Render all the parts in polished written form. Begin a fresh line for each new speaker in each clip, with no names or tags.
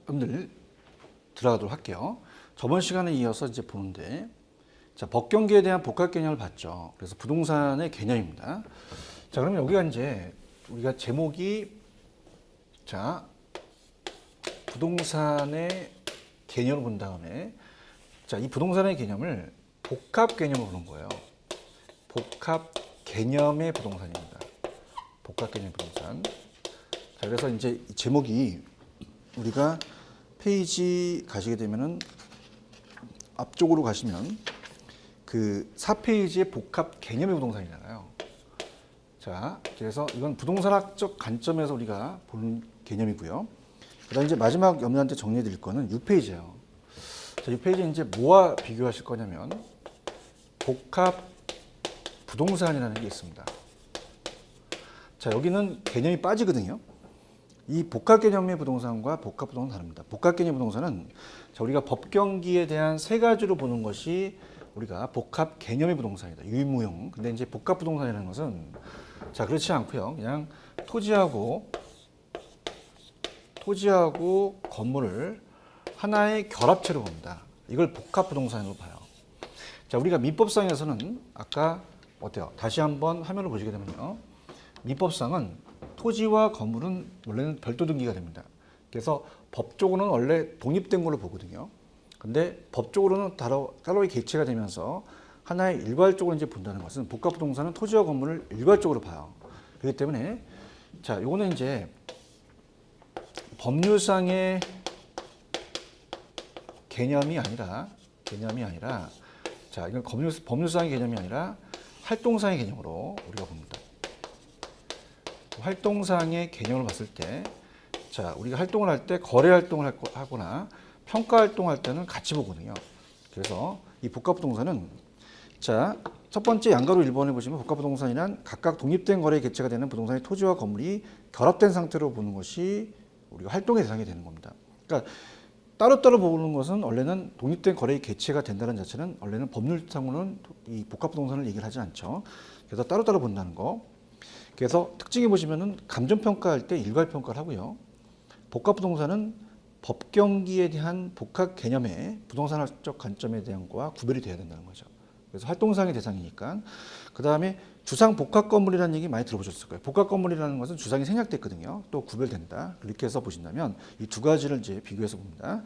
여러분들 들어가도록 할게요. 저번 시간에 이어서 이제 보는데, 자, 법경기에 대한 복합 개념을 봤죠. 그래서 부동산의 개념입니다. 자, 그러면 여기가 이제 우리가 제목이, 자, 부동산의 개념을 본 다음에, 자, 이 부동산의 개념을 복합 개념으로 보는 거예요. 복합 개념의 부동산입니다. 복합 개념 부동산. 자, 그래서 이제 이 제목이 우리가 페이지 가시게 되면은 앞쪽으로 가시면 그 4페이지의 복합 개념의 부동산이잖아요. 자, 그래서 이건 부동산학적 관점에서 우리가 보는 개념이고요. 그다음 이제 마지막 여러분한테 정리해 드릴 거는 6페이지예요. 자, 6페이지 이제 뭐와 비교하실 거냐면 복합 부동산이라는 게 있습니다. 자, 여기는 개념이 빠지거든요. 이 복합 개념의 부동산과 복합 부동산은 다릅니다. 복합 개념 부동산은 자, 우리가 법경기에 대한 세 가지로 보는 것이 우리가 복합 개념의 부동산이다. 유무용. 근데 이제 복합 부동산이라는 것은 자, 그렇지 않고요. 그냥 토지하고 건물을 하나의 결합체로 봅니다. 이걸 복합 부동산으로 봐요. 자, 우리가 민법상에서는 아까 어때요? 다시 한번 화면을 보시게 되면요. 민법상은 토지와 건물은 원래는 별도 등기가 됩니다. 그래서 법적으로는 원래 독립된 걸로 보거든요. 근데 법적으로는 따로의 개체가 되면서 하나의 일괄적으로 이제 본다는 것은 복합 부동산은 토지와 건물을 일괄적으로 봐요. 그렇기 때문에 자, 요거는 이제 법률상의 개념이 아니라 자, 이건 법률상의 개념이 아니라 활동상의 개념으로 우리가 봅니다. 활동상의 개념을 봤을 때, 자, 우리가 활동을 할 때 거래 활동을 하거나 평가 활동할 때는 같이 보거든요. 그래서 이 복합부동산은, 자, 첫 번째 양가로 1번에 보시면 복합부동산이란 각각 독립된 거래의 개체가 되는 부동산의 토지와 건물이 결합된 상태로 보는 것이 우리가 활동의 대상이 되는 겁니다. 그러니까 따로따로 보는 것은 원래는 독립된 거래의 개체가 된다는 자체는 원래는 법률상으로는 이 복합부동산을 얘기를 하지 않죠. 그래서 따로따로 본다는 거. 그래서 특징이 보시면은 감정평가할 때 일괄평가를 하고요. 복합부동산은 법경기에 대한 복합 개념의 부동산학적 관점에 대한 거와 구별이 돼야 된다는 거죠. 그래서 활동상의 대상이니까. 그 다음에 주상 복합 건물이라는 얘기 많이 들어보셨을 거예요. 복합 건물이라는 것은 주상이 생략됐거든요. 또 구별된다. 이렇게 해서 보신다면 이 두 가지를 이제 비교해서 봅니다.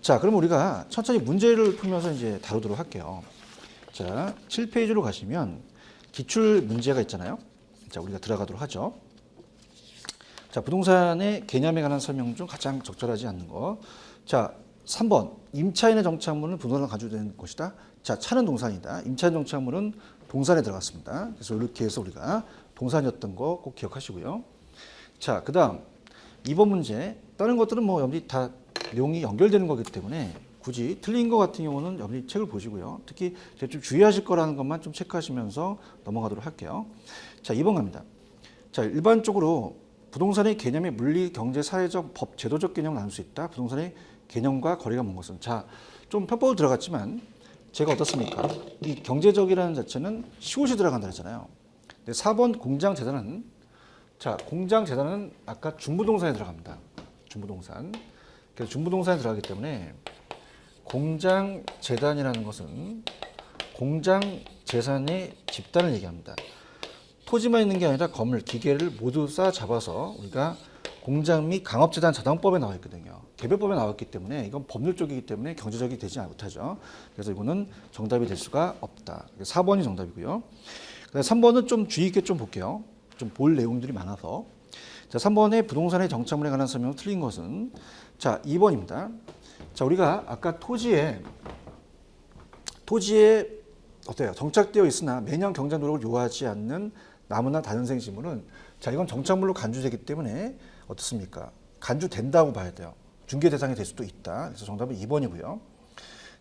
자, 그럼 우리가 천천히 문제를 풀면서 이제 다루도록 할게요. 자, 7페이지로 가시면 기출 문제가 있잖아요. 자, 우리가 들어가도록 하죠. 자, 부동산의 개념에 관한 설명 중 가장 적절하지 않는 거. 자, 3번. 임차인의 정착물은 부동산으로 간주되는 것이다. 자, 차는 동산이다. 임차인 정착물은 동산에 들어갔습니다. 그래서 이렇게 해서 우리가 동산이었던 거 꼭 기억하시고요. 자, 그 다음 2번 문제. 다른 것들은 뭐 여러분이 다 내용이 연결되는 거기 때문에 굳이 틀린 거 같은 경우는 여러분이 책을 보시고요. 특히 좀 주의하실 거라는 것만 좀 체크하시면서 넘어가도록 할게요. 자, 2번 갑니다. 자, 일반적으로 부동산의 개념이 물리, 경제, 사회적, 법, 제도적 개념을 나눌 수 있다. 부동산의 개념과 거리가 먼 것은. 자, 좀 편법으로 들어갔지만 제가 어떻습니까? 이 경제적이라는 자체는 시옷이 들어간다 했잖아요. 근데 4번 공장재단은, 자, 공장재단은 아까 중부동산에 들어갑니다. 중부동산. 그래서 중부동산에 들어가기 때문에 공장재단이라는 것은 공장재산의 집단을 얘기합니다. 토지만 있는 게 아니라 건물, 기계를 모두 쌓아 잡아서 우리가 공장 및 강업재단 자당법에 나와 있거든요. 개별법에 나왔기 때문에 이건 법률 쪽이기 때문에 경제적이 되지 못하죠. 그래서 이거는 정답이 될 수가 없다. 4번이 정답이고요. 3번은 좀 주의 있게 좀 볼게요. 좀 볼 내용들이 많아서. 자, 3번의 부동산의 정착물에 관한 설명은 틀린 것은, 자, 2번입니다. 자, 우리가 아까 토지에 어때요? 정착되어 있으나 매년 경작 노력을 요하지 않는 나무나 다른 생식물은, 자, 이건 정착물로 간주되기 때문에 어떻습니까? 간주된다고 봐야 돼요. 중개 대상이 될 수도 있다. 그래서 정답은 2번이고요.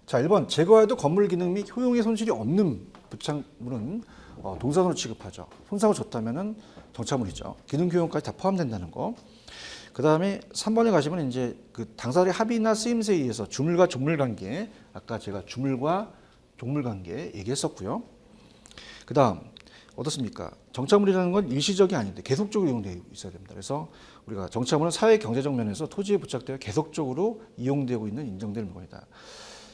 자, 1번. 제거해도 건물 기능 및 효용의 손실이 없는 부착물은 동산으로 취급하죠. 손상을 줬다면은 정착물이죠. 기능 효용까지 다 포함된다는 거. 그 다음에 3번에 가시면 이제 그 당사자의 합의나 쓰임새에 의해서 주물과 종물 관계, 아까 제가 주물과 종물 관계 얘기했었고요. 그 다음 어떻습니까? 정착물이라는 건 일시적이 아닌데 계속적으로 이용되어 있어야 됩니다. 그래서 우리가 정착물은 사회 경제적 면에서 토지에 부착되어 계속적으로 이용되고 있는 인정될 물건이다.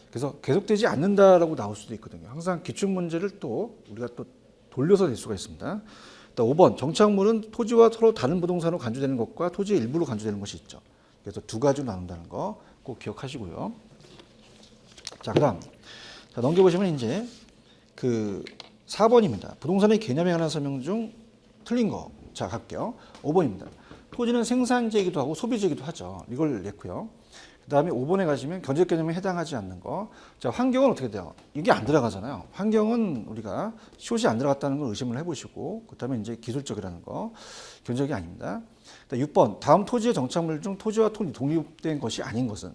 그래서 계속되지 않는다라고 나올 수도 있거든요. 항상 기출 문제를 또 우리가 또 돌려서 낼 수가 있습니다. 5번 정착물은 토지와 서로 다른 부동산으로 간주되는 것과 토지의 일부로 간주되는 것이 있죠. 그래서 두 가지로 나눈다는 거 꼭 기억하시고요. 자, 그다음 넘겨보시면 이제 그 4번입니다. 부동산의 개념에 관한 설명 중 틀린 거. 자, 갈게요. 5번입니다. 토지는 생산재이기도 하고 소비재이기도 하죠. 이걸 냈고요. 그 다음에 5번에 가시면 견적 개념에 해당하지 않는 거. 자, 환경은 어떻게 돼요? 이게 안 들어가잖아요. 환경은 우리가 시옷이 안 들어갔다는 걸 의심을 해보시고, 그 다음에 이제 기술적이라는 거. 견적이 아닙니다. 6번. 다음 토지의 정착물 중 토지와 톤이 독립된 것이 아닌 것은.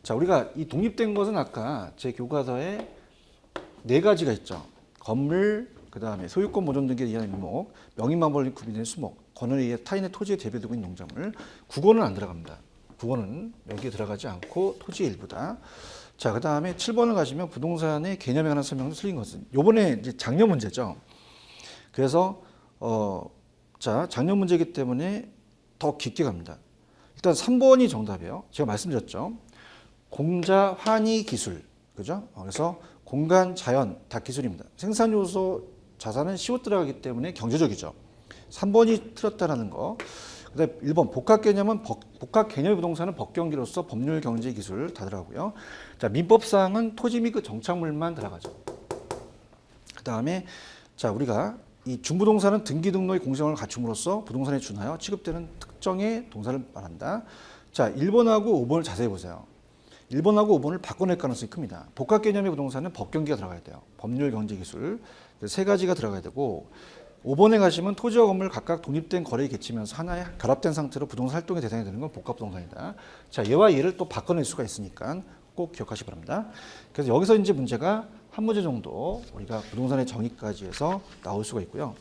자, 우리가 이 독립된 것은 아까 제 교과서에 4가지가 있죠. 건물, 그 다음에 소유권 보존 등기에 의한 임목, 명의만 벌린 구비된 수목, 권한에 의해 타인의 토지에 대비되고 있는 농작물. 국어는 안 들어갑니다. 국어는 여기에 들어가지 않고 토지의 일부다. 자, 그 다음에 7번을 가시면 부동산의 개념에 관한 설명을 틀린 것은. 요번에 이제 작년 문제죠. 그래서 자, 작년 문제이기 때문에 더 깊게 갑니다. 일단 3번이 정답이에요. 제가 말씀드렸죠. 공자, 환희, 기술. 그죠? 그래서 공간, 자연 다 기술입니다. 생산 요소, 자산은 시옷 들어가기 때문에 경제적이죠. 3번이 틀렸다라는 거. 그다음에 1번 복합 개념은 복합 개념의 부동산은 법경기로서 법률, 경제, 기술 다 들어가고요. 자, 민법상은 토지 및 그 정착물만 들어가죠. 그다음에 자, 우리가 이 중부동산은 등기 등록의 공정을 갖춤으로써 부동산에 준하여 취급되는 특정의 동산을 말한다. 자, 1번하고 5번을 자세히 보세요. 1번하고 5번을 바꿔낼 가능성이 큽니다. 복합 개념의 부동산은 법경기가 들어가야 돼요. 법률, 경제, 기술 3가지가 들어가야 되고 5번에 가시면 토지와 건물 각각 독립된 거래에 겹치면서 하나의 결합된 상태로 부동산 활동의 대상이 되는 건 복합부동산이다. 자, 얘와 얘를 또 바꿔낼 수가 있으니까 꼭 기억하시기 바랍니다. 그래서 여기서 이제 문제가 한 문제 정도 우리가 부동산의 정의까지 해서 나올 수가 있고요.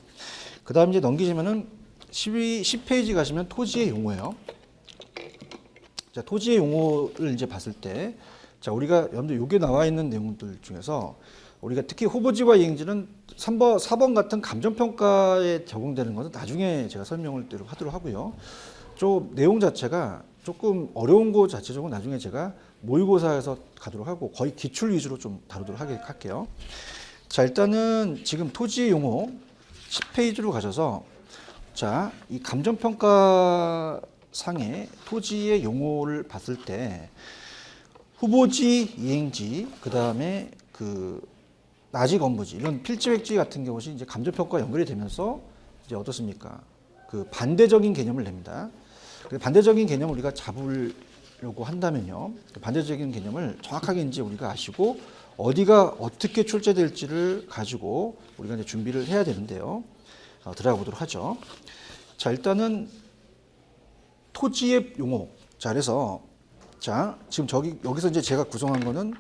그 다음 이제 넘기시면은 10페이지 가시면 토지의 용어예요. 자, 토지의 용어를 이제 봤을 때, 자, 우리가 여러분들 여기 나와 있는 내용들 중에서 우리가 특히 후보지와 이행지는 3번, 4번 같은 감정평가에 적용되는 것은 나중에 제가 설명을 하도록 하고요. 좀 내용 자체가 조금 어려운 거 자체적으로 나중에 제가 모의고사에서 가도록 하고 거의 기출 위주로 좀 다루도록 할게요. 자, 일단은 지금 토지의 용어 10페이지로 가셔서 자, 이 감정평가 상의 토지의 용어를 봤을 때 후보지, 이행지, 그 다음에 그 나지, 건부지 이런 필지획지 같은 경우는 이제 감정평가 연결이 되면서 이제 어떻습니까? 그 반대적인 개념을 냅니다. 반대적인 개념을 우리가 잡으려고 한다면요, 반대적인 개념을 정확하게 이제 우리가 아시고 어디가 어떻게 출제될지를 가지고 우리가 이제 준비를 해야 되는데요. 들어가 보도록 하죠. 자, 일단은 토지의 용어. 자, 그래서 자, 지금 여기서 이제 제가 구성한 거는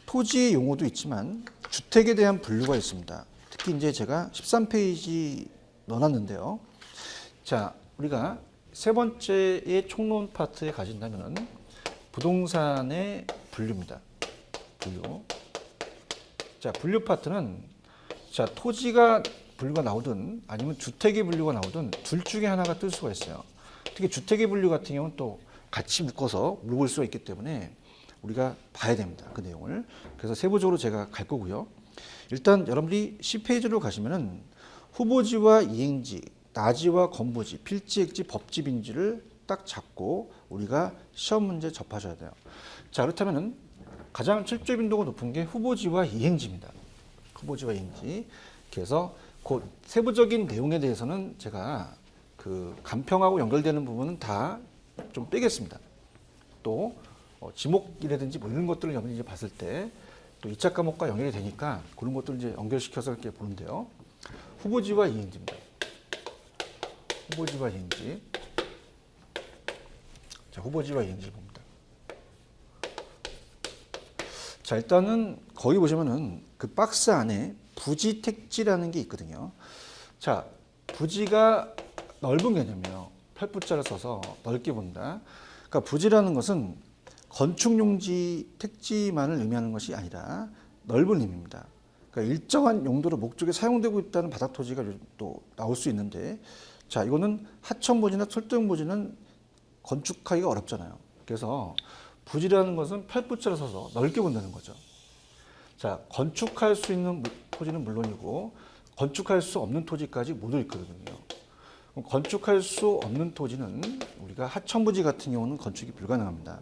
토지의 용어도 있지만 주택에 대한 분류가 있습니다. 특히 이제 제가 13페이지 넣어놨는데요. 자, 우리가 세 번째의 총론 파트에 가신다면 부동산의 분류입니다. 분류. 자, 분류 파트는 자, 토지가 분류가 나오든 아니면 주택의 분류가 나오든 둘 중에 하나가 뜰 수가 있어요. 특히 주택의 분류 같은 경우는 또 같이 묶어서 물어볼 수가 있기 때문에 우리가 봐야 됩니다. 그 내용을. 그래서 세부적으로 제가 갈 거고요. 일단 여러분들이 10페이지로 가시면은 후보지와 이행지, 나지와 건보지, 필지액지, 법지빈지를 딱 잡고 우리가 시험 문제 접하셔야 돼요. 자, 그렇다면은 가장 출제 빈도가 높은 게 후보지와 이행지입니다. 후보지와 이행지. 그래서 그 세부적인 내용에 대해서는 제가 그 간평하고 연결되는 부분은 다 좀 빼겠습니다. 또 지목이라든지 뭐 이런 것들을 여러분이 이제 봤을 때 또 2차 과목과 연결이 되니까 그런 것들을 이제 연결시켜서 이렇게 보는데요. 후보지와 이행지입니다. 후보지와 이행지. 자, 후보지와 이행지 봅니다. 자, 일단은 거기 보시면은 그 박스 안에 부지 택지라는 게 있거든요. 자, 부지가 넓은 개념이에요. 팔부자를 써서 넓게 본다. 그러니까 부지라는 것은 건축용지 택지만을 의미하는 것이 아니라 넓은 의미입니다. 그러니까 일정한 용도로 목적에 사용되고 있다는 바닥 토지가 또 나올 수 있는데, 자, 이거는 하천 부지나 철도형 부지는 건축하기가 어렵잖아요. 그래서 부지라는 것은 팔부자로 서서 넓게 본다는 거죠. 자, 건축할 수 있는 토지는 물론이고 건축할 수 없는 토지까지 모두 있거든요. 건축할 수 없는 토지는 우리가 하천부지 같은 경우는 건축이 불가능합니다.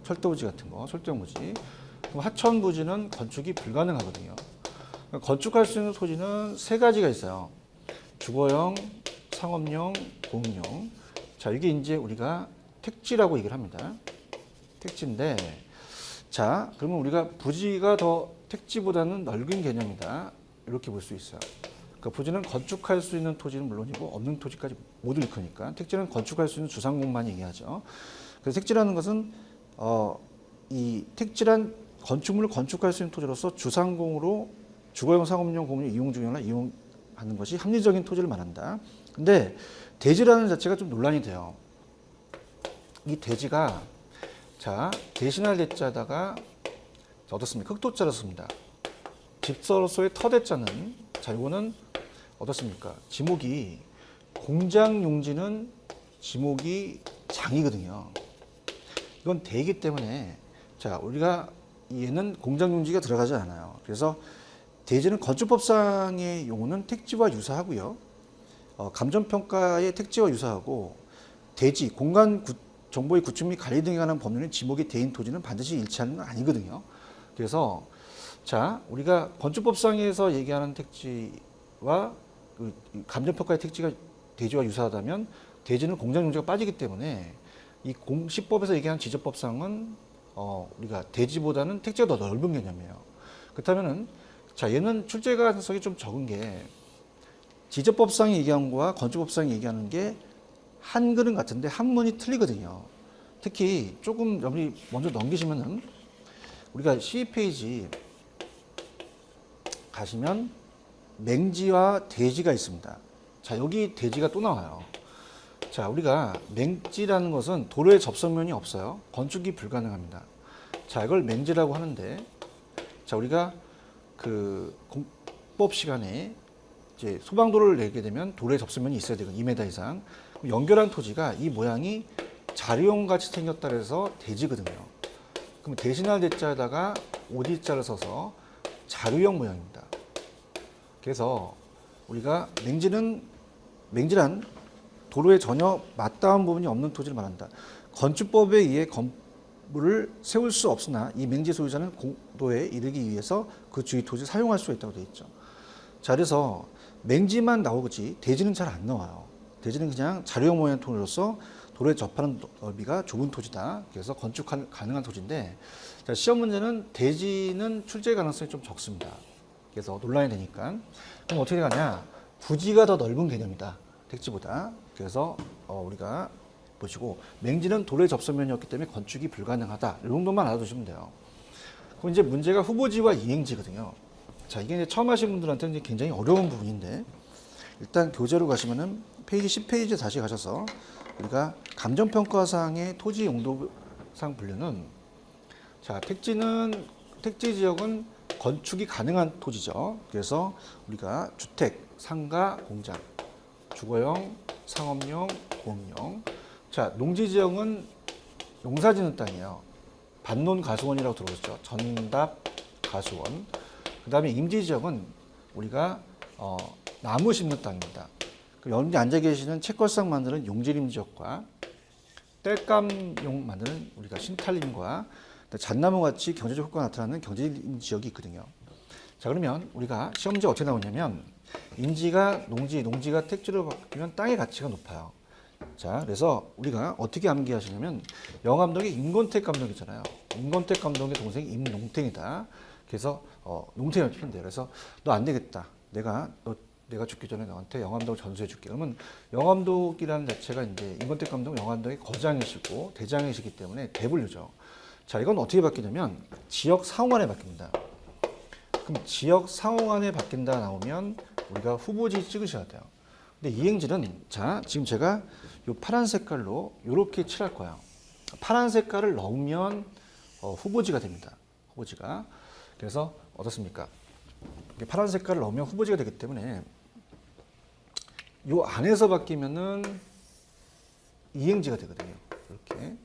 철도부지 같은 거, 철도형 부지. 그럼 하천부지는 건축이 불가능하거든요. 건축할 수 있는 토지는 세 가지가 있어요. 주거용, 상업용, 공용. 자, 이게 이제 우리가 택지라고 얘기를 합니다. 택지인데, 자, 그러면 우리가 부지가 더 택지보다는 넓은 개념이다. 이렇게 볼 수 있어요. 그러니까 부지는 건축할 수 있는 토지는 물론이고 없는 토지까지 모두 일으키니까 택지는 건축할 수 있는 주상공만 얘기하죠. 그래서 택지라는 것은 이 택지란 건축물을 건축할 수 있는 토지로서 주상공으로 주거용, 상업용, 공용 이용 중이나 이용하는 것이 합리적인 토지를 말한다. 근데 대지라는 자체가 좀 논란이 돼요. 이 대지가 자 대신할 대자다가 어떻습니까? 흑도자로 씁니다. 집서로서의 터대자는 자 이거는 어떻습니까? 지목이 공장 용지는 지목이 장이거든요. 이건 대이기 때문에 자 우리가 얘는 공장 용지가 들어가지 않아요. 그래서 대지는 건축법상의 용어는 택지와 유사하고요. 감정평가의 택지와 유사하고 대지, 공간 정보의 구축 및 관리 등에 관한 법률은 지목이 대인 토지는 반드시 일치하는 건 아니거든요. 그래서 자 우리가 건축법상에서 얘기하는 택지와 그 감정평가의 택지가 대지와 유사하다면 대지는 공장 용지가 빠지기 때문에 이 공시법에서 얘기하는 지적법상은 우리가 대지보다는 택지가 더 넓은 개념이에요. 그렇다면은 자 얘는 출제 가능성이 좀 적은 게 지적법상이 얘기하는 거와 건축법상이 얘기하는 게 한글은 같은데 한문이 틀리거든요. 특히 조금 여기 먼저 넘기시면은 우리가 12페이지 가시면 맹지와 대지가 있습니다. 자 여기 대지가 또 나와요. 자 우리가 맹지라는 것은 도로에 접선면이 없어요. 건축이 불가능합니다. 자 이걸 맹지라고 하는데 자 우리가 그 공법 시간에 이제 소방도로를 내게 되면 도로에 접선면이 있어야 되거든요. 2m 이상. 연결한 토지가 이 모양이 자리용 같이 생겼다 그래서 대지거든요. 그럼 대신할 대자에다가 오디자를 써서 자료형 모양입니다. 그래서 우리가 맹지란 도로에 전혀 맞닿은 부분이 없는 토지를 말한다. 건축법에 의해 건물을 세울 수 없으나 이 맹지 소유자는 공도에 이르기 위해서 그 주위 토지를 사용할 수 있다고 되어 있죠. 자, 그래서 맹지만 나오지 대지는 잘 안 나와요. 대지는 그냥 자료형 모양의 토지로서 도로에 접하는 넓이가 좁은 토지다. 그래서 건축 가능한 토지인데 자, 시험 문제는 대지는 출제 가능성이 좀 적습니다. 그래서 논란이 되니까 그럼 어떻게 가냐? 부지가 더 넓은 개념이다. 택지보다. 그래서 우리가 보시고 맹지는 도로에 접선면이었기 때문에 건축이 불가능하다. 이 정도만 알아두시면 돼요. 그럼 이제 문제가 후보지와 이행지거든요. 자, 이게 이제 처음 하신 분들한테는 이제 굉장히 어려운 부분인데 일단 교재로 가시면은 페이지 10페이지에 다시 가셔서 우리가 감정평가상의 토지 용도상 분류는 자, 택지 지역은 건축이 가능한 토지죠. 그래서 우리가 주택, 상가, 공장, 주거용, 상업용, 공용. 자, 농지 지역은 농사짓는 땅이에요. 반논 가수원이라고 들어보셨죠. 전답 가수원. 그 다음에 임지 지역은 우리가 나무 심는 땅입니다. 여기 앉아 계시는 채권상 만드는 용지림 지역과 땔감용 만드는 우리가 신탈림과 잣나무 같이 경제적 효과가 나타나는 경제림 지역이 있거든요. 자 그러면 우리가 시험 문제 어떻게 나오냐면 임지가 농지가 택지로 바뀌면 땅의 가치가 높아요. 자 그래서 우리가 어떻게 암기하시냐면 영암동의 임권택 감독이잖아요. 임권택 감독의 동생이 임농택이다. 그래서 농택을 피는데요. 그래서 너 안 되겠다. 내가 죽기 전에 너한테 영암동 전수해 줄게. 그러면 영암동이라는 자체가 이제 임권택 감독 영암동의 거장이시고 대장이시기 때문에 대분류죠. 자, 이건 어떻게 바뀌냐면 지역 상호간에 바뀝니다. 그럼 지역 상호간에 바뀐다 나오면 우리가 후보지 찍으셔야 돼요. 근데 이행지는 자, 지금 제가 요 파란 색깔로 이렇게 칠할 거예요. 파란 색깔을 넣으면 후보지가 됩니다. 후보지가. 그래서 어떻습니까? 이게 파란 색깔을 넣으면 후보지가 되기 때문에 요 안에서 바뀌면은 이행지가 되거든요. 이렇게.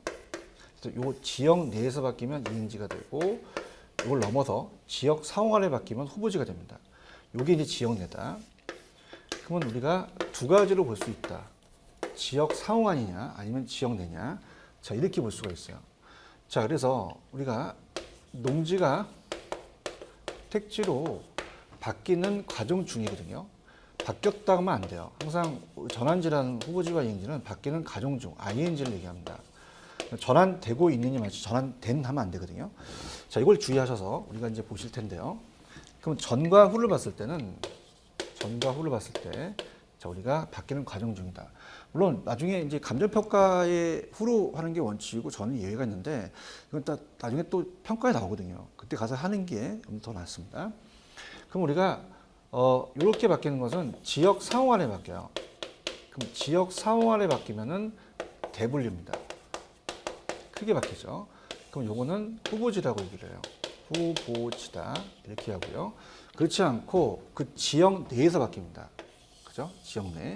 그래서 요 지역 내에서 바뀌면 이행지가 되고 이걸 넘어서 지역 상호 안에 바뀌면 후보지가 됩니다. 요게 이제 지역 내다. 그러면 우리가 두 가지로 볼 수 있다. 지역 상호간이냐 아니면 지역 내냐. 자, 이렇게 볼 수가 있어요. 자, 그래서 우리가 농지가 택지로 바뀌는 과정 중이거든요. 바뀌었다 하면 안 돼요. 항상 전환지라는 후보지와 이행지는 바뀌는 과정 중 ing를 얘기합니다. 전환되고 있느냐 말지 전환된 하면 안 되거든요. 자, 이걸 주의하셔서 우리가 이제 보실 텐데요. 그럼 전과 후를 봤을 때는 자, 우리가 바뀌는 과정 중이다. 물론 나중에 이제 감정평가의 후로 하는 게 원칙이고 저는 예외가 있는데 이건 딱 나중에 또 평가에 나오거든요. 그때 가서 하는 게 더 낫습니다. 그럼 우리가 이렇게 바뀌는 것은 지역 상호 안에 바뀌어요. 그럼 지역 상호 안에 바뀌면은 대분류입니다. 크게 바뀌죠. 그럼 요거는 후보지라고 얘기를 해요. 후보지다 이렇게 하고요. 그렇지 않고 그 지역 내에서 바뀝니다. 그죠? 지역 내.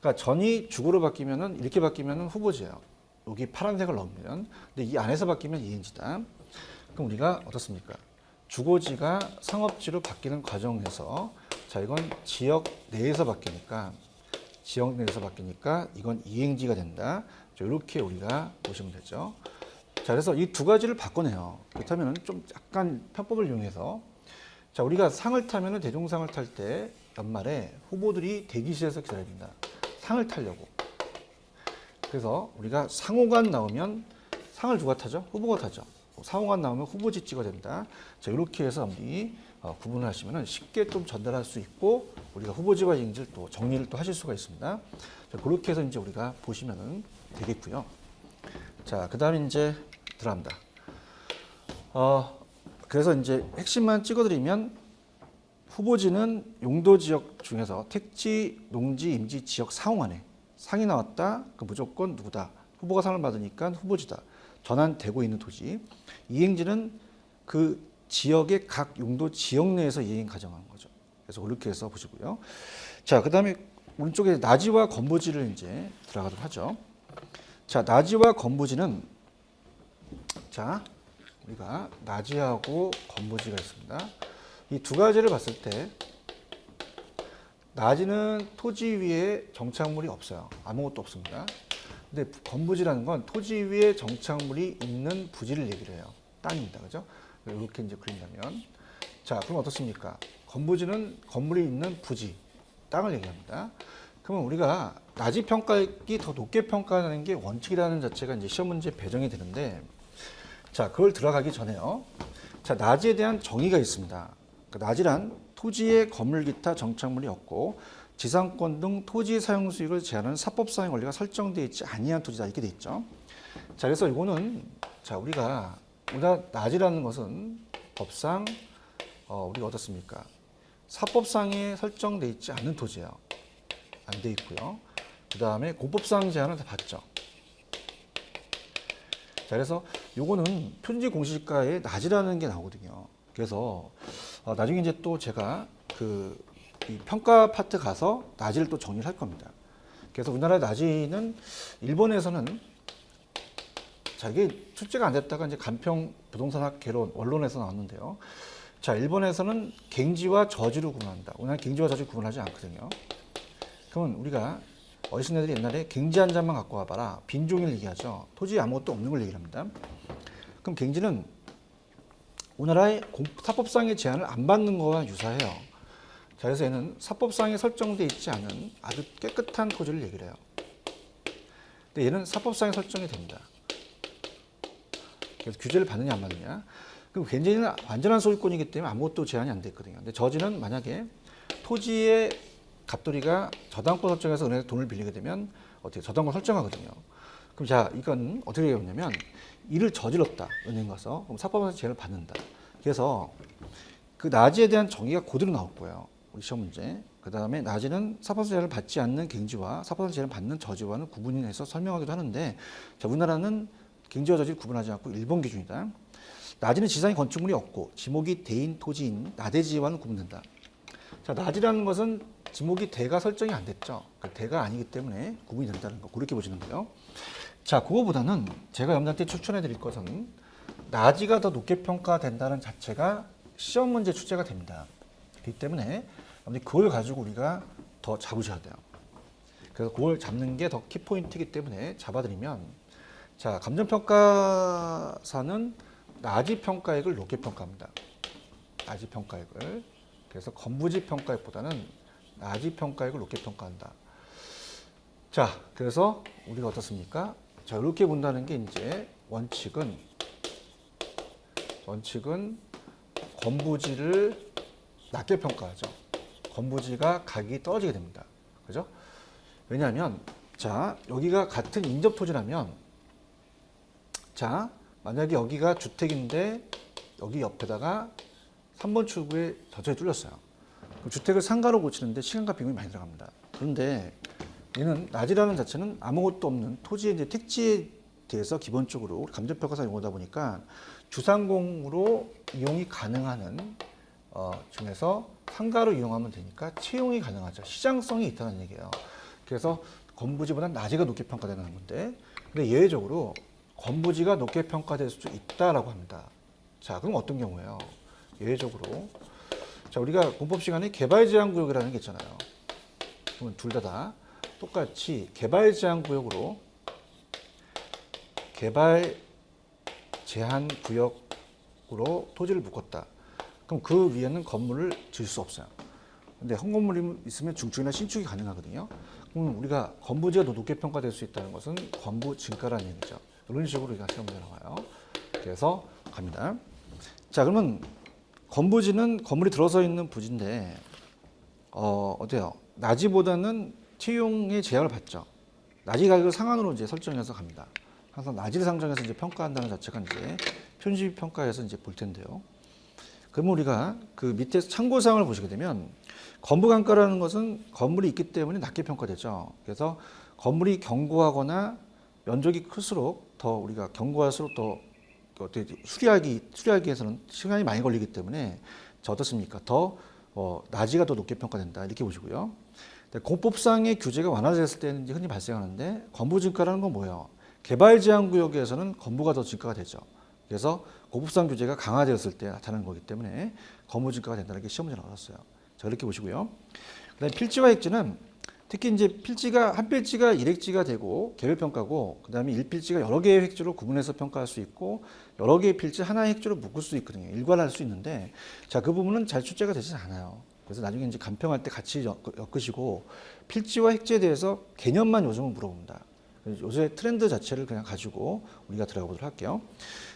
그러니까 전이 주거로 바뀌면은 이렇게 바뀌면은 후보지예요. 여기 파란색을 넣으면. 근데 이 안에서 바뀌면 이행지다. 그럼 우리가 어떻습니까? 주거지가 상업지로 바뀌는 과정에서 자, 이건 지역 내에서 바뀌니까 이건 이행지가 된다. 이렇게 우리가 보시면 되죠. 자, 그래서 이 두 가지를 바꿔내요. 그렇다면 좀 약간 편법을 이용해서 자, 우리가 상을 타면은 대종상을 탈 때 연말에 후보들이 대기실에서 기다립니다. 상을 타려고. 그래서 우리가 상호간 나오면 상을 누가 타죠? 후보가 타죠. 상호간 나오면 후보지 찍어야 된다. 자, 이렇게 해서 우리 구분을 하시면 쉽게 좀 전달할 수 있고 우리가 후보지와 이행지를 또 정리를 또 하실 수가 있습니다. 자, 그렇게 해서 이제 우리가 보시면 되겠고요. 자, 그 다음에 이제 들어갑니다. 그래서 이제 핵심만 찍어드리면 후보지는 용도 지역 중에서 택지, 농지, 임지, 지역 상호 안에 상이 나왔다. 그 무조건 누구다. 후보가 상을 받으니까 후보지다. 전환되고 있는 토지. 이행지는 그 지역의 각 용도 지역 내에서 이행 가정하는 거죠. 그래서 그렇게 해서 보시고요. 자, 그 다음에 오른쪽에 나지와 건부지를 이제 들어가도록 하죠. 자, 나지와 건부지는 자, 우리가 나지하고 건부지가 있습니다. 이 두 가지를 봤을 때 나지는 토지 위에 정착물이 없어요. 아무것도 없습니다. 근데 건부지라는 건 토지 위에 정착물이 있는 부지를 얘기를 해요. 땅입니다. 그죠? 이렇게 이제 그린다면. 자, 그럼 어떻습니까? 건부지는 건물이 있는 부지, 땅을 얘기합니다. 그러면 우리가 나지 평가액이 더 높게 평가하는 게 원칙이라는 자체가 이제 시험 문제 배정이 되는데 자, 그걸 들어가기 전에요. 자, 나지에 대한 정의가 있습니다. 그러니까 나지란 토지의 건물 기타 정착물이 없고 지상권 등 토지 사용 수익을 제한하는 사법상의 권리가 설정되어 있지 아니한 토지다 이렇게 돼 있죠. 자, 그래서 이거는 자, 우리가 나지라는 것은 법상 우리가 어떻습니까? 사법상에 설정되어 있지 않는 토지예요. 안 돼 있고요. 그 다음에 공법상 제한을 다 받죠. 자, 그래서 요거는 표준지 공시지가에 나지라는 게 나오거든요. 그래서 나중에 이제 또 제가 이 평가 파트 가서 나지를 또 정리를 할 겁니다. 그래서 우리나라 나지는 일본에서는 자, 이게 출제가 안 됐다가 이제 간평 부동산학 개론 원론에서 나왔는데요. 자, 일본에서는 갱지와 저지로 구분한다. 우리나라 갱지와 저지 구분하지 않거든요. 그러면 우리가 어르신들이 옛날에 갱지 한 잔만 갖고 와봐라. 빈종일 얘기하죠. 토지에 아무것도 없는 걸 얘기를 합니다. 그럼 갱지는 우리나라의 사법상의 제한을 안 받는 거와 유사해요. 자, 그래서 얘는 사법상에 설정되어 있지 않은 아주 깨끗한 토지를 얘기를 해요. 근데 얘는 사법상에 설정이 됩니다. 그래서 규제를 받느냐 안 받느냐. 그럼 갱지는 완전한 소유권이기 때문에 아무것도 제한이 안 돼 있거든요. 근데 저지는 만약에 토지의 갑돌이가 저당권 설정해서 은행에서 돈을 빌리게 되면 어떻게 저당권 설정하거든요. 그럼 자, 이건 어떻게 되냐면 일을 저질렀다 은행 가서 그럼 사법에서 제한을 받는다. 그래서 그 나지에 대한 정의가 그대로 나올 거예요. 우리 시험 문제. 그 다음에 나지는 사법에서 제한을 받지 않는 갱지와 사법에서 제한을 받는 저지와는 구분해서 설명하기도 하는데 자, 우리나라는 갱지와 저지를 구분하지 않고 일본 기준이다. 나지는 지상에 건축물이 없고 지목이 대인 토지인 나대지와는 구분된다. 자, 나지라는 것은 지목이 대가 설정이 안 됐죠. 그 대가 아니기 때문에 구분이 된다는 거 그렇게 보시는 거예요. 자, 그거보다는 제가 여러분들한테 추천해 드릴 것은 나지가 더 높게 평가된다는 자체가 시험 문제 출제가 됩니다. 그렇기 때문에 여러분들 그걸 가지고 우리가 더 잡으셔야 돼요. 그래서 그걸 잡는 게 더 키포인트이기 때문에 잡아드리면, 자, 감정평가사는 나지 평가액을 높게 평가합니다. 나지 평가액을. 그래서 건부지 평가액보다는 나지 평가액을 높게 평가한다. 자, 그래서 우리가 어떻습니까? 자, 이렇게 본다는 게 이제 원칙은 건부지를 낮게 평가하죠. 건부지가 가격이 떨어지게 됩니다. 그죠? 왜냐하면, 자, 여기가 같은 인접 토지라면, 자, 만약에 여기가 주택인데 여기 옆에다가 3번 출구에 저쪽에 뚫렸어요. 그럼 주택을 상가로 고치는데 시간과 비용이 많이 들어갑니다. 그런데 얘는 나지라는 자체는 아무것도 없는 토지의 이제 택지에 대해서 기본적으로 감정평가사 용어다 보니까 주상공으로 이용이 가능한 중에서 상가로 이용하면 되니까 채용이 가능하죠. 시장성이 있다는 얘기예요. 그래서 건부지보다 나지가 높게 평가되는 건데, 근데 예외적으로 건부지가 높게 평가될 수 있다라고 합니다. 자, 그럼 어떤 경우예요? 예외적으로, 자, 우리가 공법 시간에 개발 제한 구역이라는 게 있잖아요. 그러면 둘 다 똑같이 개발 제한 구역으로 개발 제한 구역으로 토지를 묶었다. 그럼 그 위에는 건물을 지을 수 없어요. 근데 헛건물이 있으면 중축이나 신축이 가능하거든요. 그럼 우리가 건부지가 더 높게 평가될 수 있다는 것은 건부 증가라는 얘기죠. 이런 식으로 우리가 시험 문제 나와요. 그래서 갑니다. 자, 그러면 건부지는 건물이 들어서 있는 부지인데 어때요? 나지보다는 채용의 제약을 받죠. 나지 가격을 상한으로 이제 설정해서 갑니다. 항상 나지를 상정해서 이제 평가한다는 자체가 이제 편집 평가에서 이제 볼 텐데요. 그러면 우리가 그 밑에 참고사항을 보시게 되면 건부간가라는 것은 건물이 있기 때문에 낮게 평가되죠. 그래서 건물이 견고하거나 면적이 클수록 더 우리가 견고할수록 더 어떻게 수리하기 위해서는 시간이 많이 걸리기 때문에 어떻습니까? 더 나지가 더 높게 평가된다 이렇게 보시고요. 공법상의 규제가 완화됐을 때는 이제 흔히 발생하는데 건부 증가라는 건 뭐예요? 개발 제한 구역에서는 건부가 더 증가가 되죠. 그래서 공법상 규제가 강화되었을 때 나타나는 거기 때문에 건부 증가가 된다는 게 시험 문제 나왔어요. 자, 이렇게 보시고요. 그다음에 필지와 획지는 특히 이제 필지가 한 필지가 일획지가 되고 개별 평가고, 그다음에 일필지가 여러 개의 획지로 구분해서 평가할 수 있고 여러 개의 필지 하나의 획지로 묶을 수 있거든요. 일관할 수 있는데, 자, 그 부분은 잘 출제가 되지 않아요. 그래서 나중에 이제 간평할 때 같이 엮으시고 필지와 획지에 대해서 개념만 요즘은 물어봅니다. 요새 트렌드 자체를 그냥 가지고 우리가 들어가 보도록 할게요.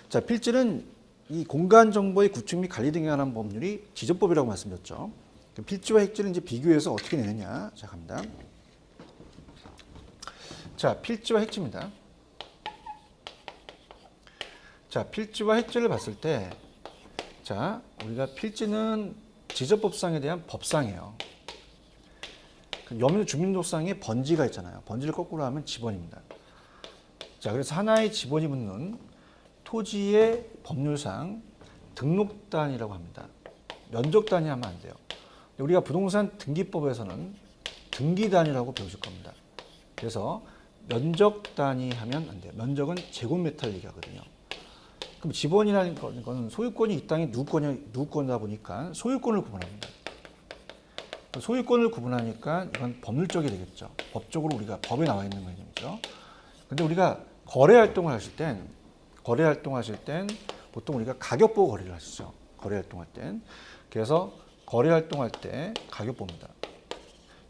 자, 필지는 이 공간 정보의 구축 및 관리 등에 관한 법률이 지적법이라고 말씀드렸죠. 필지와 획지를 이제 비교해서 어떻게 내느냐. 자, 갑니다. 자, 필지와 획지입니다. 자, 필지와 획지를 봤을 때, 자, 우리가 필지는 지적법상에 대한 법상이에요. 주민등록상에 번지가 있잖아요. 번지를 거꾸로 하면 지번입니다. 자, 그래서 하나의 지번이 붙는 토지의 법률상 등록단이라고 합니다. 면적단위 하면 안 돼요. 우리가 부동산 등기법에서는 등기단위라고 배우실 겁니다. 그래서 면적단위 하면 안 돼요. 면적은 제곱미터를 얘기하거든요. 그럼 지번이라는 거는 소유권이 이 땅이 누구 거냐 보니까 소유권을 구분합니다. 소유권을 구분하니까 이건 법률적이 되겠죠. 법적으로 우리가 법에 나와 있는 개념이죠. 근데 우리가 거래 활동을 하실 땐 보통 우리가 가격 보고 거래를 하시죠. 거래 활동할 땐. 그래서 거래 활동할 때 가격 봅니다.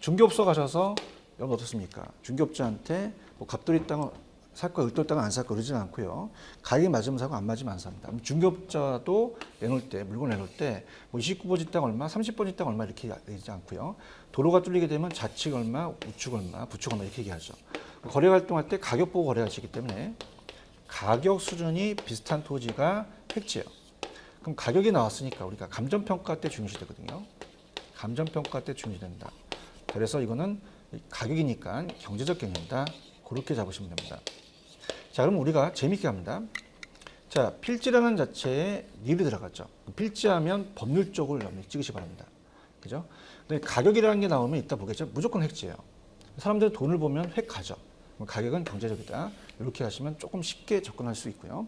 중개업소 가셔서 여러분 어떻습니까? 중개업자한테 뭐 갑돌이 땅을 살 거, 을돌 땅을 안 살 거 그러지는 않고요. 가격이 맞으면 사고 안 맞으면 안 삽니다. 중개업자도 내놓을 때, 물건 내놓을 때 뭐 29번지 땅 얼마, 30번지 땅 얼마 이렇게 얘기하지 않고요. 도로가 뚫리게 되면 좌측 얼마, 우측 얼마, 부측 얼마 이렇게 얘기하죠. 거래 활동할 때 가격 보고 거래하시기 때문에 가격 수준이 비슷한 토지가 획지예요. 그럼 가격이 나왔으니까 우리가 감정평가 때 중요시되거든요. 감정평가 때 중요시된다. 그래서 이거는 가격이니까 경제적 개념이다. 그렇게 잡으시면 됩니다. 자, 그럼 우리가 재밌게 합니다. 자, 필지라는 자체에 닐이 들어갔죠. 필지하면 법률 쪽을 찍으시 바랍니다. 그죠? 근데 가격이라는 게 나오면 이따 보겠죠. 무조건 획지예요. 사람들이 돈을 보면 획 가죠. 가격은 경제적이다. 이렇게 하시면 조금 쉽게 접근할 수 있고요.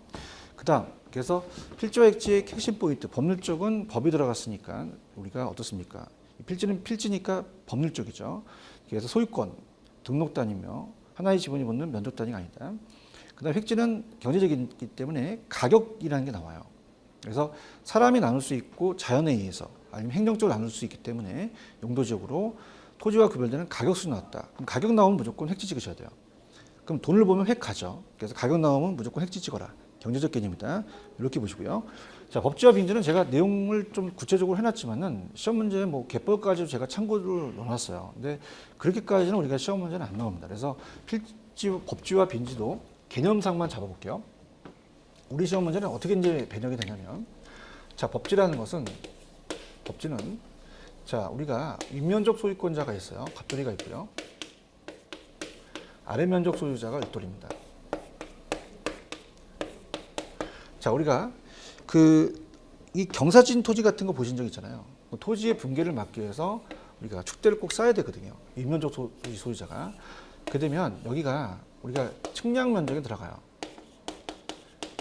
그 다음, 그래서 필지와 획지의 핵심 포인트, 법률 쪽은 법이 들어갔으니까 우리가 어떻습니까? 필지는 필지니까 법률 쪽이죠. 그래서 소유권, 등록단이며 하나의 지분이 붙는 면적 단위가 아니다. 그 다음 획지는 경제적이기 때문에 가격이라는 게 나와요. 그래서 사람이 나눌 수 있고 자연에 의해서 아니면 행정적으로 나눌 수 있기 때문에 용도적으로 토지와 구별되는 가격수 나왔다. 그럼 가격 나오면 무조건 획지 찍으셔야 돼요. 그럼 돈을 보면 획 가죠. 그래서 가격 나오면 무조건 획지 찍어라. 경제적 개념이다. 이렇게 보시고요. 자, 법지와 빈지는 제가 내용을 좀 구체적으로 해놨지만은 시험 문제에 뭐 개법까지 제가 참고를 넣어놨어요. 근데 그렇게까지는 우리가 시험 문제는 안 나옵니다. 그래서 필지, 법지와 빈지도 개념상만 잡아볼게요. 우리 시험 문제는 어떻게 이제 변형이 되냐면, 자, 법지라는 것은, 법지는, 자, 우리가 윗면적 소유권자가 있어요. 갑돌이가 있고요. 아래면적 소유자가 을돌입니다. 자, 우리가 이 경사진 토지 같은 거 보신 적 있잖아요. 토지의 붕괴를 막기 위해서 우리가 축대를 꼭 쌓아야 되거든요. 윗면적 토지 소유자가. 그러면 여기가 우리가 측량 면적에 들어가요.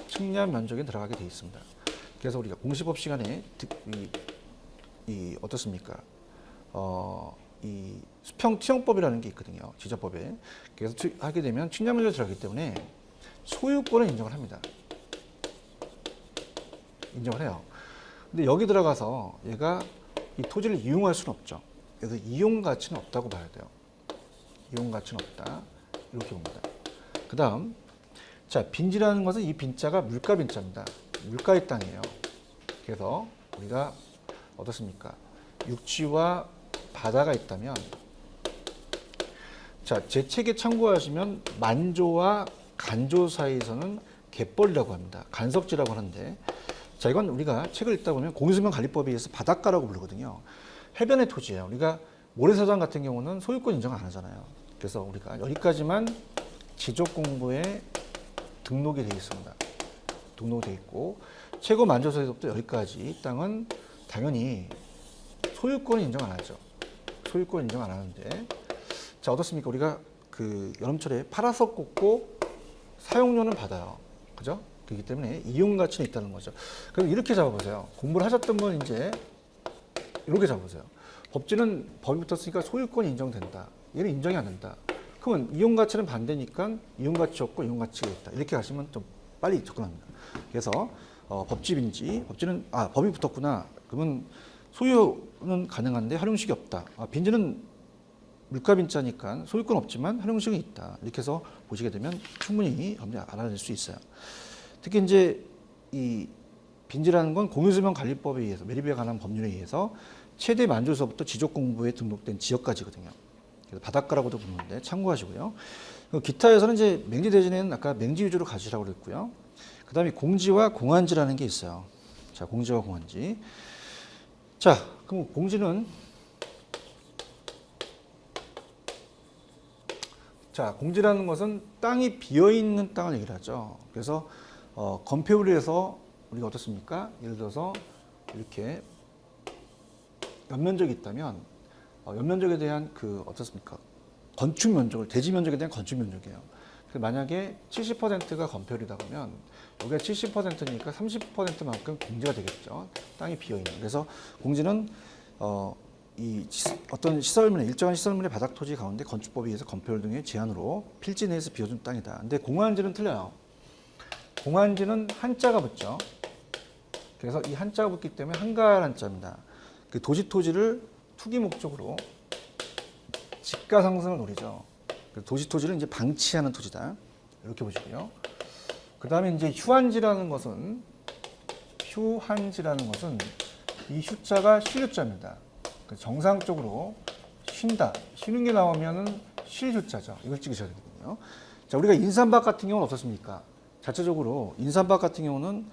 측량 면적에 들어가게 되어 있습니다. 그래서 우리가 공시법 시간에 어떻습니까? 이 수평 투영법이라는 게 있거든요. 지적법에. 그래서 하게 되면 측량 면적에 들어가기 때문에 소유권을 인정을 합니다. 인정을 해요. 근데 여기 들어가서 얘가 이 토지를 이용할 수는 없죠. 그래서 이용 가치는 없다고 봐야 돼요. 이용 가치는 없다. 이렇게 봅니다. 그 다음, 자, 빈지라는 것은 이 빈자가 물가 빈자입니다. 물가의 땅이에요. 그래서 우리가 어떻습니까? 육지와 바다가 있다면, 자, 제 책에 참고하시면 만조와 간조 사이에서는 갯벌이라고 합니다. 간석지라고 하는데, 자, 이건 우리가 책을 읽다 보면 공유수면 관리법에 의해서 바닷가라고 부르거든요. 해변의 토지예요. 우리가 모래사장 같은 경우는 소유권 인정 안 하잖아요. 그래서 우리가 여기까지만 지적공부에 등록이 되어 있습니다. 등록이 되어 있고, 최고 만조소에서부터 여기까지 이 땅은 당연히 소유권 인정 안 하죠. 소유권 인정 안 하는데, 자, 어떻습니까? 우리가 여름철에 팔아서 꽂고 사용료는 받아요. 그죠? 그렇기 때문에 이용 가치는 있다는 거죠. 그럼 이렇게 잡아보세요. 공부를 하셨던 분 이제 이렇게 잡아보세요. 법지는 법이 붙었으니까 소유권이 인정된다. 얘는 인정이 안 된다. 그러면 이용 가치는 반대니까 이용 가치 없고 이용 가치가 있다. 이렇게 가시면 좀 빨리 접근합니다. 그래서 법지 빈지, 법지는 법이 붙었구나. 그러면 소유는 가능한데 활용식이 없다. 빈지는 물가 빈자니까 소유권 없지만 활용식이 있다. 이렇게 해서 보시게 되면 충분히 알아낼 수 있어요. 특히 이제 이 빈지라는 건 공유수면 관리법에 의해서 매립에 관한 법률에 의해서 최대 만조소부터 지적공부에 등록된 지역까지거든요. 그래서 바닷가라고도 부르는데 참고하시고요. 기타에서는 이제 맹지대지는 아까 맹지 위주로 가시라고 그랬고요. 그 다음에 공지와 공안지라는 게 있어요. 자, 공지와 공안지. 자, 그럼 공지는 자, 공지라는 것은 땅이 비어있는 땅을 얘기를 하죠. 그래서 건폐율을 해서 우리가 어떻습니까? 예를 들어서 이렇게 연면적이 있다면 연면적에 대한 어떻습니까? 건축 면적을 대지 면적에 대한 건축 면적이에요. 그래서 만약에 70%가 건폐율이다 그러면 여기가 70%니까 30%만큼 공지가 되겠죠. 땅이 비어 있는. 그래서 공지는 어떤 시설물의 일정한 시설물의 바닥 토지 가운데 건축법에 의해서 건폐율 등의 제한으로 필지 내에서 비워준 땅이다. 근데 공안지는 틀려요. 공안지는 한자가 붙죠. 그래서 이 한자가 붙기 때문에 한가할 한자입니다. 그 토지를 투기 목적으로 집가 상승을 노리죠. 토지를 이제 방치하는 토지다. 이렇게 보시고요. 그 다음에 이제 휴한지라는 것은 이 휴자가 쉴휴자입니다. 정상적으로 쉰다. 쉬는 게 나오면은 쉴휴자죠. 이걸 찍으셔야 되거든요. 자, 우리가 인삼밭 같은 경우는 어떻습니까? 자체적으로 인삼밭 같은 경우는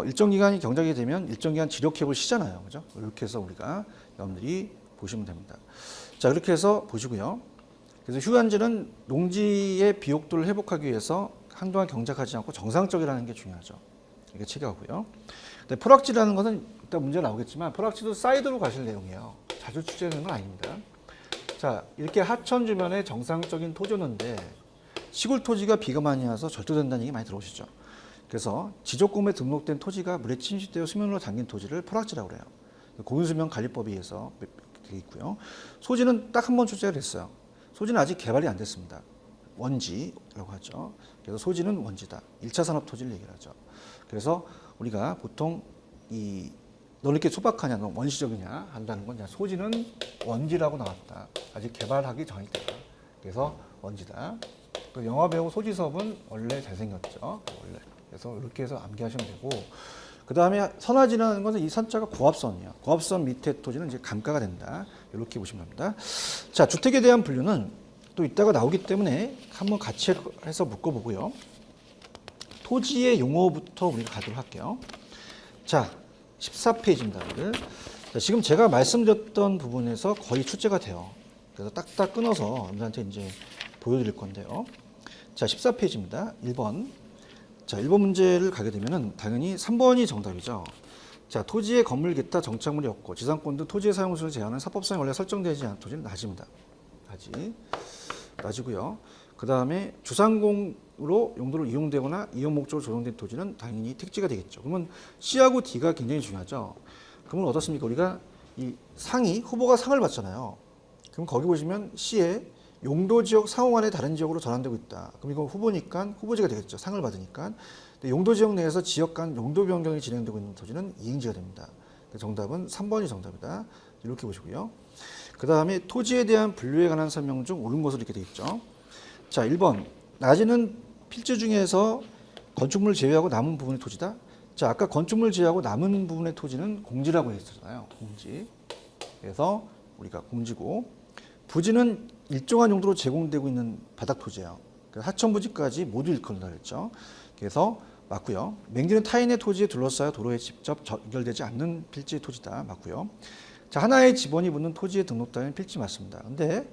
일정 기간이 경작이 되면 일정 기간 지력회복을 쉬잖아요. 그죠? 이렇게 해서 우리가 여러분들이 보시면 됩니다. 자, 이렇게 해서 보시고요. 그래서 휴한지는 농지의 비옥도를 회복하기 위해서 한동안 경작하지 않고 정상적이라는 게 중요하죠. 이게 체계하고요. 근데 포락지라는 것은 일단 문제가 나오겠지만 포락지도 사이드로 가실 내용이에요. 자주 출제되는 건 아닙니다. 자, 이렇게 하천 주변에 정상적인 토지였는데 시골 토지가 비가 많이 와서 절도된다는 얘기 많이 들어오시죠. 그래서 지적공부에 등록된 토지가 물에 침식되어 수면으로 잠긴 토지를 포락지라고 그래요. 공유수면 관리법에 의해서 되어 있고요. 소지는 딱 한 번 출제가 됐어요. 소지는 아직 개발이 안 됐습니다. 원지라고 하죠. 그래서 소지는 원지다. 1차 산업 토지를 얘기를 하죠. 그래서 우리가 보통 너 이렇게 소박하냐, 너 원시적이냐 한다는 건 소지는 원지라고 나왔다. 아직 개발하기 전이다. 그래서 원지다. 또 영화 배우 소지섭은 원래 잘생겼죠. 원래. 그래서 이렇게 해서 암기하시면 되고, 그 다음에 선화지라는 것은 이 선자가 고압선이에요. 고압선 밑에 토지는 이제 감가가 된다. 이렇게 보시면 됩니다. 자, 주택에 대한 분류는 또 이따가 나오기 때문에 한번 같이 해서 묶어보고요. 토지의 용어부터 우리가 가도록 할게요. 자, 14페이지입니다. 자, 지금 제가 말씀드렸던 부분에서 거의 출제가 돼요. 그래서 딱딱 끊어서 여러분들한테 이제 보여드릴 건데요. 자, 14페이지입니다. 1번. 자, 1번 문제를 가게 되면은 당연히 3번이 정답이죠. 자, 토지의 건물 기타 정착물이 없고 지상권 등 토지의 사용수를 제한하는 사법상에 원래 설정되지 않은 토지는 낮입니다. 낮이고요. 그 다음에 주상공으로 용도로 이용되거나 이용 목적으로 조성된 토지는 당연히 택지가 되겠죠. 그러면 C하고 D가 굉장히 중요하죠. 그러면 어떻습니까? 우리가 이 상이 후보가 상을 받잖아요. 그럼 거기 보시면 C에 용도지역 상호간의 다른 지역으로 전환되고 있다. 그럼 이거 후보니까 후보지가 되겠죠. 상을 받으니까. 근데 용도지역 내에서 지역 간 용도 변경이 진행되고 있는 토지는 이행지가 됩니다. 정답은 3번이 정답이다. 이렇게 보시고요. 그 다음에 토지에 대한 분류에 관한 설명 중 옳은 것으로 이렇게 되어 있죠. 자, 1번. 낮이는 필지 중에서 건축물 제외하고 남은 부분의 토지다. 자, 아까 건축물 제외하고 남은 부분의 토지는 공지라고 했었잖아요. 공지. 그래서 우리가 공지고, 부지는 일정한 용도로 제공되고 있는 바닥 토지예요. 하천 부지까지 모두 일컬는다 그랬죠. 그래서 맞고요. 맹지는 타인의 토지에 둘러싸여 도로에 직접 연결되지 않는 필지의 토지다. 맞고요. 자, 하나의 지번이 붙는 토지에 등록되는 필지 맞습니다. 근데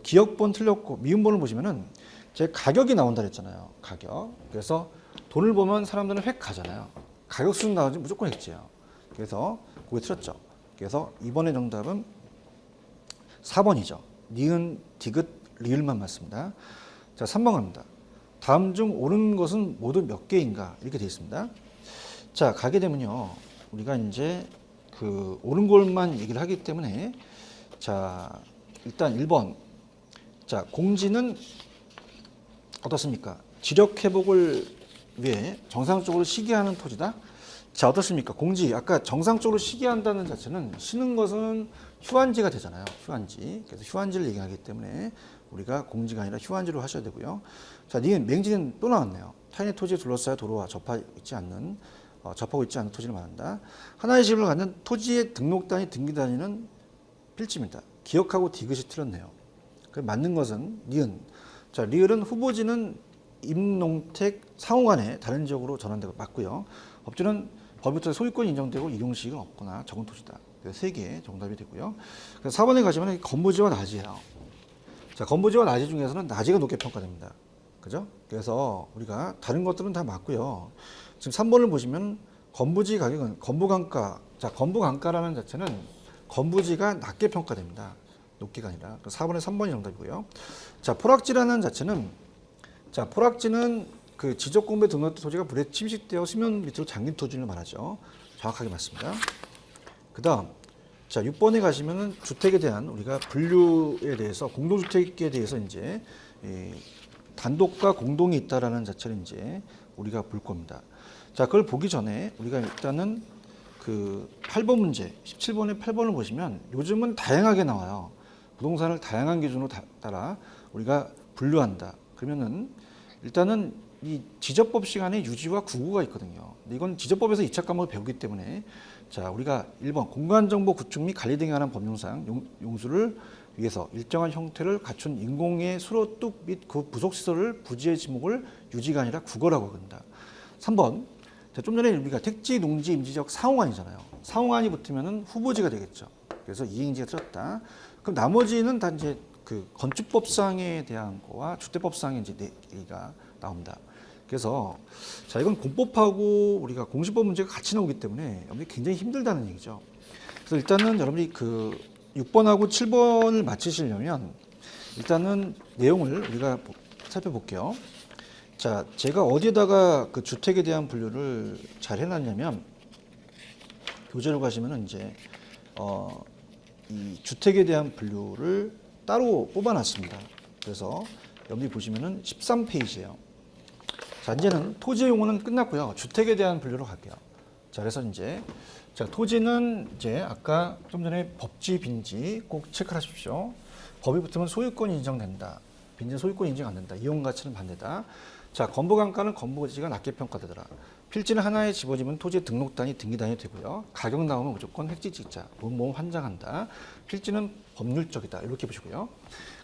기억번 틀렸고 미음번을 보시면은 제 가격이 나온다 그랬잖아요. 가격. 그래서 돈을 보면 사람들은 획 가잖아요. 가격 수준 나오지 무조건 획지예요. 그래서 그게 틀렸죠. 그래서 이번의 정답은 4번이죠. 니은, 디귿, 리을만 맞습니다. 자, 3번 갑니다. 다음 중 옳은 것은 모두 몇 개인가? 이렇게 되어 있습니다. 자, 가게 되면요. 우리가 이제 그 옳은 것만 얘기를 하기 때문에, 자, 일단 1번. 자, 공지는 어떻습니까? 지력 회복을 위해 정상적으로 시기하는 토지다. 자, 어떻습니까? 공지. 아까 정상적으로 시기한다는 자체는 쉬는 것은 휴안지가 되잖아요. 휴안지. 그래서 휴안지를 얘기하기 때문에 우리가 공지가 아니라 휴안지로 하셔야 되고요. 자, 니은, 맹지는 또 나왔네요. 타인의 토지에 둘러싸여 도로와 접하고 있지 않는 토지를 말한다. 하나의 집을 갖는 토지의 등록단위, 등기단위는 필지입니다. 기억하고 디귿이 틀렸네요. 맞는 것은 니은. 자, 리을은 후보지는 임농택 상호간에 다른 지역으로 전환되고 맞고요. 법주는 법부터 소유권이 인정되고 이용시기가 없거나 적은 토지다. 그래서 3개 정답이 되고요. 그래서 4번에 가시면 건부지와 낮이에요. 자, 건부지와 낮이 중에서는 낮이가 높게 평가됩니다. 그죠? 그래서 우리가 다른 것들은 다 맞고요. 지금 3번을 보시면 건부지 가격은 건부간가. 자, 건부간가라는 자체는 건부지가 낮게 평가됩니다. 높게가 아니라. 4번에 3번이 정답이고요. 자, 포락지라는 자체는, 자, 포락지는 그 지적공부에 등록된 토지가 물에 침식되어 수면 밑으로 잠긴 토지를 말하죠. 정확하게 맞습니다. 그 다음, 자, 6번에 가시면은 주택에 대한 우리가 분류에 대해서 공동주택에 대해서 이제 단독과 공동이 있다라는 자체를 이제 우리가 볼 겁니다. 자, 그걸 보기 전에 우리가 일단은 그 8번 문제, 17번에 8번을 보시면 요즘은 다양하게 나와요. 부동산을 다양한 기준으로 따라 우리가 분류한다. 그러면은 일단은 이 지적법 시간에 유지와 구구가 있거든요. 근데 이건 지적법에서 2차 과목을 배우기 때문에, 자, 우리가 1번 공간정보 구축 및 관리 등에 관한 법령상 용수를 위해서 일정한 형태를 갖춘 인공의 수로 뚝 및 그 부속시설을 부지의 지목을 유지가 아니라 국어라고 한다. 3번, 자, 좀 전에 우리가 택지, 농지, 임지적 상호간이잖아요. 상호간이 붙으면은 후보지가 되겠죠. 그래서 이행지가 틀렸다. 그럼 나머지는 다 이제 그 건축법상에 대한 거와 주택법상에 이제 얘기가 나옵니다. 그래서 자, 이건 공법하고 우리가 공시법 문제가 같이 나오기 때문에 여러분이 굉장히 힘들다는 얘기죠. 그래서 일단은 여러분이 그 6번하고 7번을 맞히시려면 일단은 내용을 우리가 살펴볼게요. 자, 제가 어디에다가 그 주택에 대한 분류를 잘 해놨냐면 교재로 가시면은 이제 이 주택에 대한 분류를 따로 뽑아놨습니다. 그래서 여기 보시면은 13페이지예요. 자, 이제는 토지 용어는 끝났고요. 주택에 대한 분류로 갈게요. 자, 그래서 이제 자, 토지는 이제 아까 좀 전에 법지, 빈지 꼭 체크하십시오. 법이 붙으면 소유권이 인정된다. 빈지 소유권 인정 안 된다. 이용 가치는 반대다. 자, 건보감가는 건보지가 낮게 평가되더라. 필지는 하나에 집어지면 토지의 등록단위, 등기단위 되고요. 가격 나오면 무조건 획지직자, 뭐뭐 환장한다. 필지는 법률적이다. 이렇게 보시고요.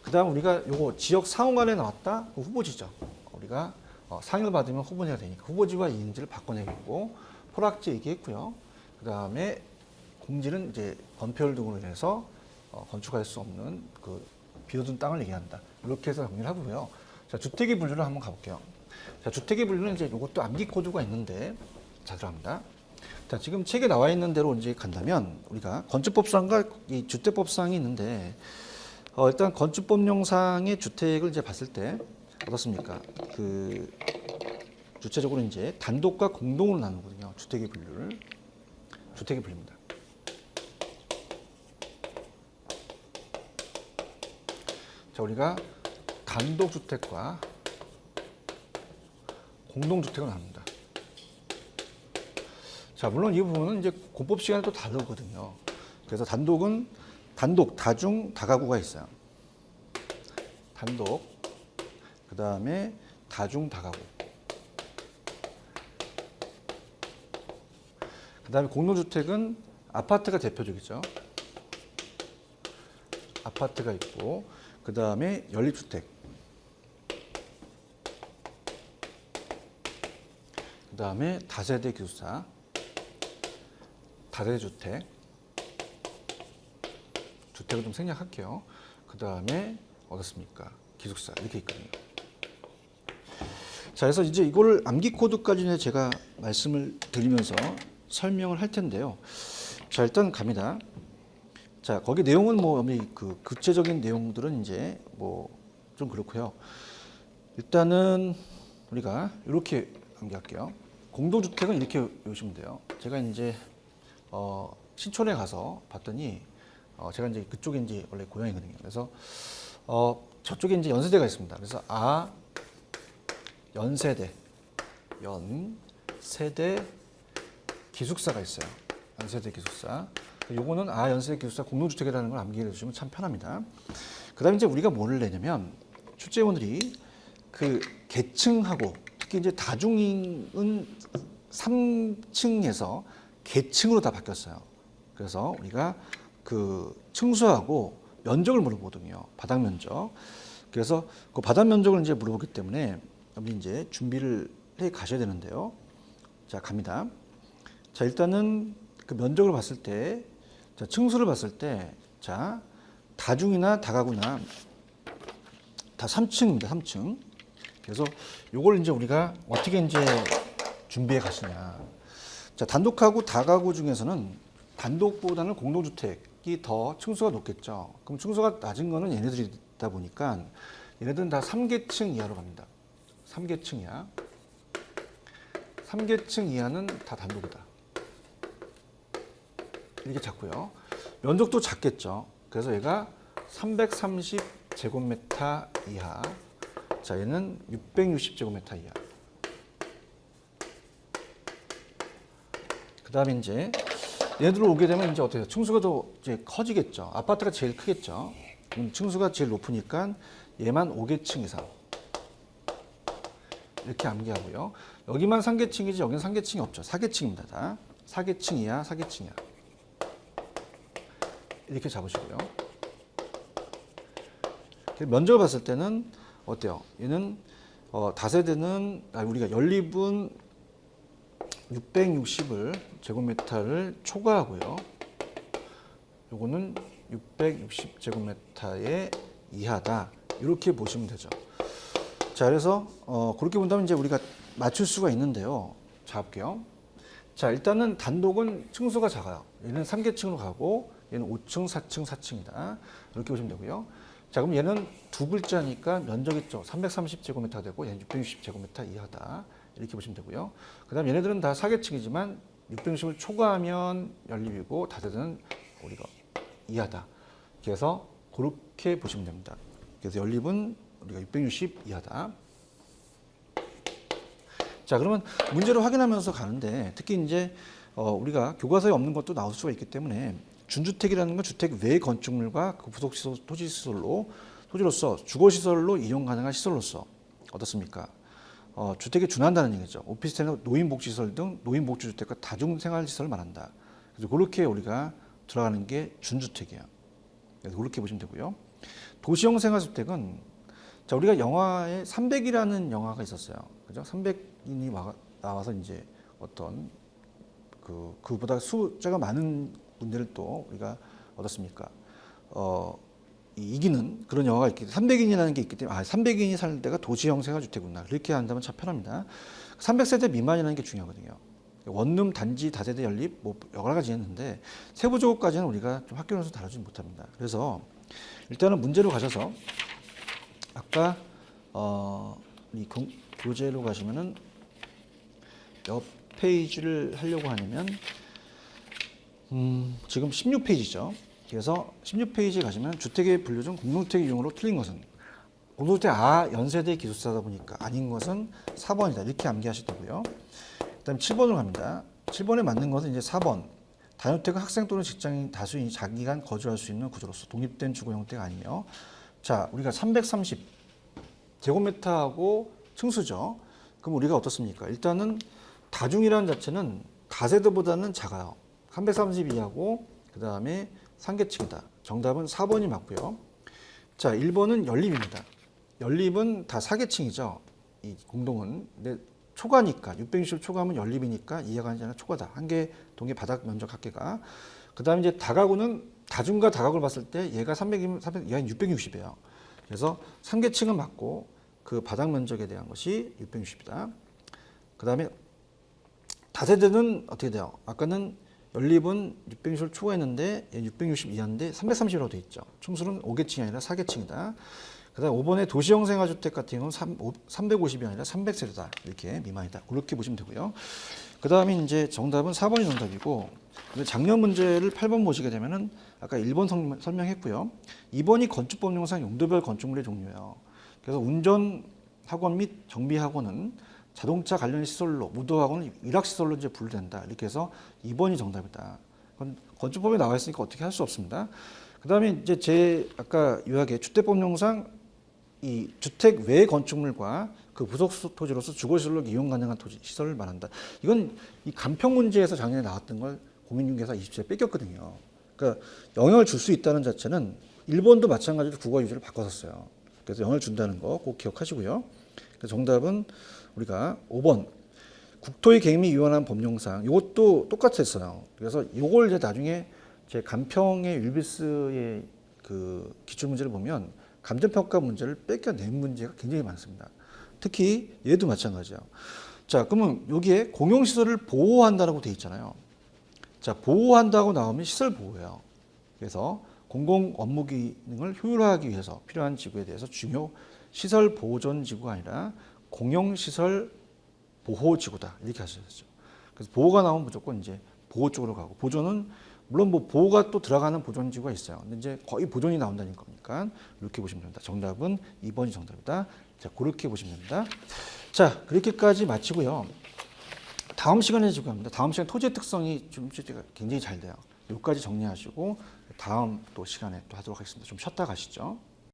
그 다음 우리가 요거 지역 상호간에 나왔다. 그 후보지죠. 우리가 상을 받으면 후보지가 되니까 후보지와 이행지를 바꿔내고 포락지 얘기했고요. 그 다음에 공지는 이제 건폐율 등으로 인해서 건축할 수 없는 그 비어둔 땅을 얘기한다. 이렇게 해서 정리를 하고요. 자, 주택의 분류를 한번 가볼게요. 자, 주택의 분류는 이제 이것도 암기 코드가 있는데 자, 들어갑니다. 자, 지금 책에 나와 있는 대로 이제 간다면 우리가 건축법상과 이 주택법상이 있는데 일단 건축법령상의 주택을 이제 봤을 때 어떻습니까? 그 주체적으로 이제 단독과 공동으로 나누거든요. 주택의 분류를 주택의 분류입니다. 자, 우리가 단독주택과 공동주택을 나눕니다. 자, 물론 이 부분은 이제 공법 시간에 또 다르거든요. 그래서 단독은 단독, 다중, 다가구가 있어요. 단독, 그 다음에 다중, 다가구. 그 다음에 공동주택은 아파트가 대표적이죠. 아파트가 있고, 그 다음에 연립주택. 그 다음에 다세대 기숙사, 다세대 주택. 주택을 좀 생략할게요. 그 다음에 어떻습니까? 기숙사 이렇게 있거든요. 자, 그래서 이제 이거를 암기 코드까지는 제가 말씀을 드리면서 설명을 할 텐데요. 자, 일단 갑니다. 자, 거기 내용은 뭐 그 구체적인 내용들은 이제 뭐 좀 그렇고요. 일단은 우리가 이렇게 암기할게요. 공동주택은 이렇게 외우시면 돼요. 제가 이제 신촌에 가서 봤더니 제가 이제 그쪽에 이제 원래 고향이거든요. 그래서 저쪽에 이제 연세대가 있습니다. 그래서 연세대 기숙사가 있어요. 연세대 기숙사. 요거는 연세대 기숙사 공동주택이라는 걸 암기해 주시면 참 편합니다. 그다음에 이제 우리가 뭐를 내냐면 출제원들이 그 계층하고 특히 이제 다중은 3층에서 계층으로 다 바뀌었어요. 그래서 우리가 그 층수하고 면적을 물어보거든요. 바닥 면적. 그래서 그 바닥 면적을 이제 물어보기 때문에 여러분이 이제 준비를 해 가셔야 되는데요. 자, 갑니다. 자, 일단은 그 면적을 봤을 때, 자, 층수를 봤을 때, 자, 다중이나 다가구나 다 3층입니다. 3층. 그래서 요걸 이제 우리가 어떻게 이제 준비해 가시냐. 자, 단독하고 다가구 중에서는 단독보다는 공동주택이 더 층수가 높겠죠. 그럼 층수가 낮은 거는 얘네들이다 보니까 얘네들은 다 3계층 이하로 갑니다. 3계층 이하. 3계층 이하는 다 단독이다. 이렇게 잡고요. 면적도 작겠죠. 그래서 얘가 330제곱미터 이하. 자, 얘는 660제곱미터 이하. 그 다음에 이제 얘들로 오게 되면 이제 어때요? 층수가 더 이제 커지겠죠. 아파트가 제일 크겠죠. 층수가 제일 높으니까 얘만 5계층 이상. 이렇게 암기하고요. 여기만 3계층이지 여기는 3계층이 없죠. 4계층입니다. 다. 4계층 이하, 4계층 이하. 이렇게 잡으시고요. 면적을 봤을 때는 어때요? 얘는 다세대는 우리가 연립은 660을 제곱미터를 초과하고요. 요거는 660제곱미터의 이하다. 이렇게 보시면 되죠. 자, 그래서 그렇게 본다면 이제 우리가 맞출 수가 있는데요. 자, 볼게요. 자, 일단은 단독은 층수가 작아요. 얘는 3계층으로 가고 얘는 5층, 4층, 4층이다. 이렇게 보시면 되고요. 자, 그럼 얘는 두 글자니까 면적이 있죠. 330제곱미터가 되고 얘는 660제곱미터 이하다. 이렇게 보시면 되고요. 그 다음 얘네들은 다 4계층이지만 660을 초과하면 연립이고 다세대는 우리가 이하다. 그래서 그렇게 보시면 됩니다. 그래서 연립은 우리가 660 이하다. 자, 그러면 문제를 확인하면서 가는데 특히 이제 우리가 교과서에 없는 것도 나올 수가 있기 때문에 준주택이라는 건 주택 외 건축물과 그 부속 시설, 토지로서 주거 시설로 이용 가능한 시설로서 어떻습니까? 주택에 준한다는 얘기죠. 오피스텔은 노인복지시설 등 노인복지주택과 다중생활시설을 말한다. 그래서 그렇게 우리가 들어가는 게 준주택이야. 그래서 그렇게 보시면 되고요. 도시형 생활주택은 자, 우리가 영화에 300이라는 영화가 있었어요. 그죠? 300인이 나와서 이제 어떤 그보다 숫자가 많은 분들을 또 우리가 어떻습니까? 이기는 그런 영화가 있기 때문에 300인이라는 게 있기 때문에 300인이 사는 데가 도시형 생활주택이구나. 그렇게 한다면 참 편합니다. 300세대 미만이라는 게 중요하거든요. 원룸, 단지, 다세대 연립 뭐 여러 가지 있는데 세부적으로까지는 우리가 좀 학교에서 다루지 못합니다. 그래서 일단은 문제로 가셔서 아까 이 교재로 가시면은 몇 페이지를 하려고 하냐면 지금 16페이지죠. 그래서 16페이지에 가시면 주택의 분류 중 공동주택 이용으로 틀린 것은 공동주택 연세대 기숙사다 보니까 아닌 것은 4번이다. 이렇게 암기하시더고요. 그다음에 7번으로 갑니다. 7번에 맞는 것은 이제 4번. 다주택은 학생 또는 직장인 다수인이 장기간 거주할 수 있는 구조로서 독립된 주거 형태가 아니며 자, 우리가 330 제곱미터하고 층수죠. 그럼 우리가 어떻습니까? 일단은 다중이라는 자체는 다세대보다는 작아요. 332하고 그 다음에 3계층이다. 정답은 4번이 맞고요. 자, 1번은 연립입니다. 연립은 다 4계층이죠. 이 공동은. 근데 초과니까 660 초과하면 연립이니까 이해가 아니라 초과다. 한 개 동의 바닥 면적 합계가. 그 다음에 이제 다가구는 다중과 다가구를 봤을 때 얘가 300이면 얘는 660이에요. 그래서 3계층은 맞고 그 바닥 면적에 대한 것이 660이다. 그 다음에 다세대는 어떻게 돼요? 아까는 연립은 660을 초과했는데 660 이하인데 330이라고 되어 있죠. 층수는 5계층이 아니라 4계층이다. 그 다음 5번에 도시형 생활주택 같은 경우는 350이 아니라 300세대다. 이렇게 미만이다. 그렇게 보시면 되고요. 그 다음에 이제 정답은 4번이 정답이고 작년 문제를 8번 보시게 되면은 아까 1번 설명했고요. 2번이 건축법령상 용도별 건축물의 종류예요. 그래서 운전학원 및 정비학원은 자동차 관련 시설로, 무도학원은 일학시설로 이제 분류된다. 이렇게 해서 2번이 정답이다. 그건 건축법에 나와 있으니까 어떻게 할 수 없습니다. 그 다음에 이제 제 아까 요약에 주택법령상 이 주택 외 건축물과 그 부속 토지로서 주거시설로 이용 가능한 토지 시설을 말한다. 이건 이 간평 문제에서 작년에 나왔던 걸 공인중개사 20세 뺏겼거든요. 그러니까 영향을 줄 수 있다는 자체는 일본도 마찬가지로 국어 유지를 바꿨었어요. 그래서 영향을 준다는 거 꼭 기억하시고요. 그래서 정답은 우리가 5번 국토의 개임이 위헌한 법령상 이것도 똑같았어요. 그래서 이걸 이제 나중에 제 간평의 율비스의 그 기출 문제를 보면 감정평가 문제를 뺏겨낸 문제가 굉장히 많습니다. 특히 얘도 마찬가지예요. 자, 그러면 여기에 공용시설을 보호한다라고 돼 있잖아요. 자, 보호한다고 나오면 시설 보호예요. 그래서 공공 업무 기능을 효율화하기 위해서 필요한 지구에 대해서 중요 시설 보존 지구가 아니라 공용시설 보호 지구다. 이렇게 하셨죠. 그래서 보호가 나오면 무조건 이제 보호 쪽으로 가고 보존은 물론 뭐 보호가 또 들어가는 보존 지구가 있어요. 근데 이제 거의 보존이 나온다는 겁니까? 이렇게 보시면 됩니다. 정답은 2번이 정답이다. 자, 그렇게 보시면 됩니다. 자, 그렇게까지 마치고요. 다음 시간에 지금 합니다. 다음 시간 토지의 특성이 좀 굉장히 잘 돼요. 여기까지 정리하시고 다음 또 시간에 또 하도록 하겠습니다. 좀 쉬었다 가시죠.